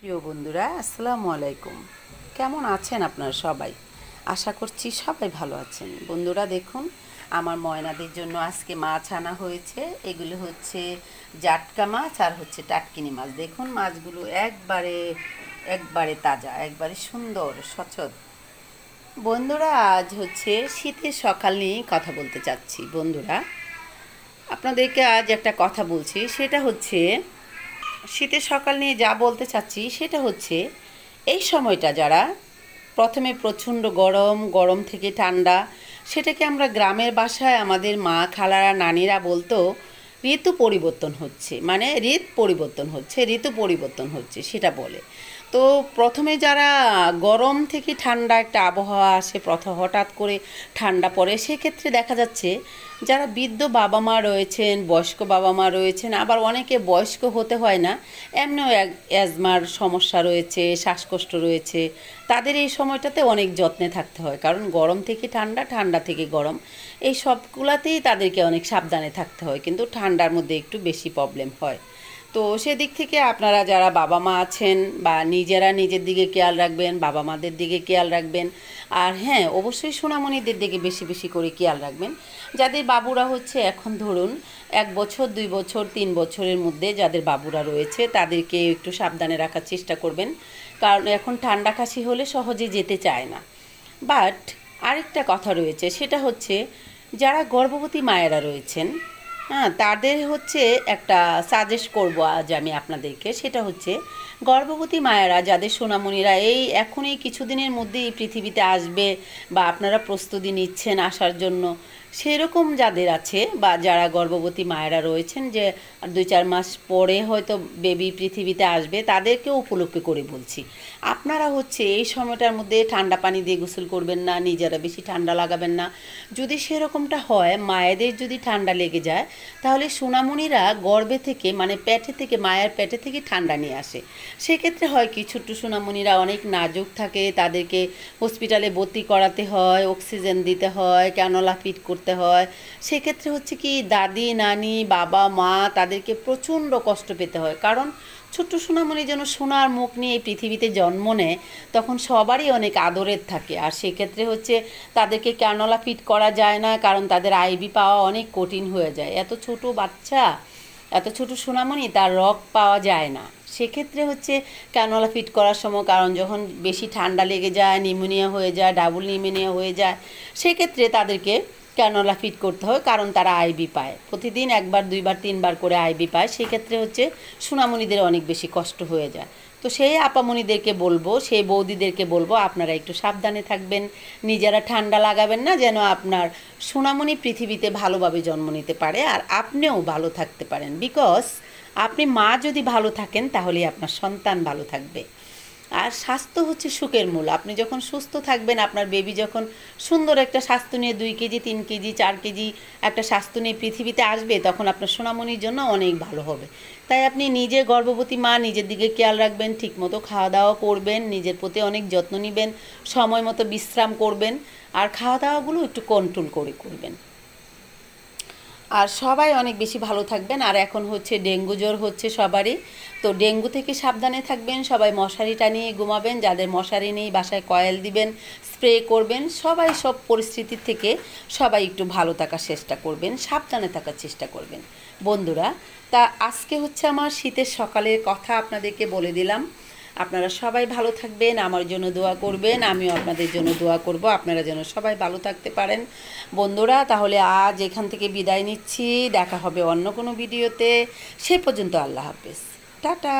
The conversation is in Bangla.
প্রিয় বন্ধুরা, আসসালামু আলাইকুম। কেমন আছেন আপনারা সবাই? আশা করছি সবাই ভালো আছেন। বন্ধুরা দেখুন, আমার ময়নাদের জন্য আজকে মাছ আনা হয়েছে। এগুলো হচ্ছে জাটকা মাছ আর হচ্ছে টাটকিনি মাছ। দেখুন মাছগুলো একবারে একবারে তাজা, একবারে সুন্দর সচল। বন্ধুরা, আজ হচ্ছে শীতের সকাল নিয়ে কথা বলতে চাচ্ছি। বন্ধুরা, আপনাদেরকে আজ একটা কথা বলছি, সেটা হচ্ছে শীতের সকাল নিয়ে যা বলতে চাচ্ছি সেটা হচ্ছে এই সময়টা যারা প্রথমে প্রচণ্ড গরম, গরম থেকে ঠান্ডা, সেটাকে আমরা গ্রামের ভাষায় আমাদের মা খালারা নানিরা বলতো ঋতু পরিবর্তন হচ্ছে, মানে ঋতু পরিবর্তন হচ্ছে সেটা বলে। তো প্রথমে যারা গরম থেকে ঠান্ডা একটা আবহাওয়া আসে, হঠাৎ করে ঠান্ডা পড়ে, সেক্ষেত্রে দেখা যাচ্ছে যারা বৃদ্ধ বাবা মা রয়েছেন, বয়স্ক বাবা মা রয়েছেন, আবার অনেকে বয়স্ক হতে হয় না, এমনিও অ্যাজমার সমস্যা রয়েছে, শ্বাসকষ্ট রয়েছে, তাদের এই সময়টাতে অনেক যত্নে থাকতে হয়। কারণ গরম থেকে ঠান্ডা, ঠান্ডা থেকে গরম, এই সবগুলাতেই তাদেরকে অনেক সাবধানে থাকতে হয়, কিন্তু ঠান্ডার মধ্যে একটু বেশি প্রবলেম হয়। তো সেদিক থেকে আপনারা যারা বাবা মা আছেন বা নিজেরা নিজের দিকে খেয়াল রাখবেন, বাবা মাদের দিকে খেয়াল রাখবেন। আর হ্যাঁ, অবশ্যই সোনামণিদের দিকে বেশি বেশি করে খেয়াল রাখবেন। যাদের বাবুরা হচ্ছে এখন ধরুন 1 বছর, 2 বছর, 3 বছরের মধ্যে যাদের বাবুরা রয়েছে, তাদেরকে একটু সাবধানে রাখার চেষ্টা করবেন। কারণ এখন ঠান্ডা কাশি হলে সহজে যেতে চায় না। বাট আরেকটা কথা রয়েছে, সেটা হচ্ছে যারা গর্ভবতী মায়েরা রয়েছেন, হ্যাঁ, তাদের হচ্ছে একটা সাজেস্ট করব আজ আমি আপনাদেরকে। সেটা হচ্ছে গর্ভবতী মায়েরা যাদের সোনামণিরা এখনই কিছুদিনের মধ্যে এই পৃথিবীতে আসবে বা আপনারা প্রস্তুতি নিচ্ছেন আসার জন্য, সেরকম যাদের আছে বা যারা গর্ভবতী মায়েরা রয়েছেন যে 2-4 মাস পরে হয়তো বেবি পৃথিবীতে আসবে, তাদেরকেও উপলক্ষ করে বলছি, আপনারা হচ্ছে এই সময়টার মধ্যে ঠান্ডা পানি দিয়ে গোসল করবেন না, নিজেরা বেশি ঠান্ডা লাগাবেন না। যদি সেরকমটা হয়, মায়েদের যদি ঠান্ডা লেগে যায়, তাহলে সোনামণিরা গর্ভে থেকে, মানে পেটে থেকে, মায়ের পেটে থেকে ঠান্ডা নিয়ে আসে। সেক্ষেত্রে হয় কি, ছোট্ট সোনামণিরা অনেক নাজুক থাকে, তাদেরকে হসপিটালে ভর্তি করাতে হয়, অক্সিজেন দিতে হয়, ক্যানোলা ফিট করতে হয়। সেক্ষেত্রে হচ্ছে কি, দাদি নানি বাবা মা তাদেরকে প্রচণ্ড কষ্ট পেতে হয়। কারণ ছোট্ট সোনামণি যেন সোনার মুখ নিয়ে এই পৃথিবীতে জন্ম নেয়, তখন সবারই অনেক আদরের থাকে। আর সেক্ষেত্রে হচ্ছে তাদেরকে ক্যানোলা ফিট করা যায় না, কারণ তাদের আইভি পাওয়া অনেক কঠিন হয়ে যায়। এত ছোট বাচ্চা, এত ছোট সোনামণি, তার রগ পাওয়া যায় না। সেক্ষেত্রে হচ্ছে ক্যানোলা ফিট করার সময়, কারণ যখন বেশি ঠান্ডা লেগে যায়, নিউমোনিয়া হয়ে যায়, ডাবল নিউমোনিয়া হয়ে যায়, সেক্ষেত্রে তাদেরকে ক্যানোলা ফিট করতে হয়। কারণ তারা আইবি পায়, প্রতিদিন 1বার 2বার 3বার করে আইবি পায়। সেক্ষেত্রে হচ্ছে সোনামণিদের অনেক বেশি কষ্ট হয়ে যায়। তো সেই আপামণিদেরকে বলবো, সেই বৌদিদেরকে বলবো, আপনারা একটু সাবধানে থাকবেন, নিজেরা ঠান্ডা লাগাবেন না, যেন আপনার সোনামণি পৃথিবীতে ভালোভাবে জন্ম নিতে পারে আর আপনিও ভালো থাকতে পারেন। বিকজ আপনি মা যদি ভালো থাকেন, তাহলে আপনার সন্তান ভালো থাকবে। আর স্বাস্থ্য হচ্ছে সুখের মূল। আপনি যখন সুস্থ থাকবেন, আপনার বেবি যখন সুন্দর একটা স্বাস্থ্য নিয়ে 2 কেজি 3 কেজি 4 কেজি একটা স্বাস্থ্য নিয়ে পৃথিবীতে আসবে, তখন আপনার সোনামণির জন্য অনেক ভালো হবে। তাই আপনি নিজে গর্ভবতী মা, নিজের দিকে খেয়াল রাখবেন, ঠিকমতো খাওয়া দাওয়া করবেন, নিজের প্রতি অনেক যত্ন নেবেন, সময় মতো বিশ্রাম করবেন, আর খাওয়া দাওয়াগুলো একটু কন্ট্রোল করে করবেন। আর সবাই অনেক বেশি ভালো থাকবেন। আর এখন হচ্ছে ডেঙ্গু জ্বর হচ্ছে সবারই, তো ডেঙ্গু থেকে সাবধানে থাকবেন। সবাই মশারি টানিয়ে ঘুমাবেন, যাদের মশারি নেই বাসায় কয়েল দিবেন, স্প্রে করবেন। সবাই সব পরিস্থিতির থেকে সবাই একটু ভালো থাকার চেষ্টা করবেন, সাবধানে থাকার চেষ্টা করবেন। বন্ধুরা, তা আজকে হচ্ছে আমার শীতের সকালের কথা আপনাদেরকে বলে দিলাম। আপনারা সবাই ভালো থাকবেন, আমার জন্য দোয়া করবেন, আমিও আপনাদের জন্য দোয়া করব, আপনারা যেন সবাই ভালো থাকতে পারেন। বন্ধুরা, তাহলে আজ এখান থেকে বিদায় নিচ্ছি। দেখা হবে অন্য কোনো ভিডিওতে। সে পর্যন্ত আল্লাহ হাফেজ, টাটা।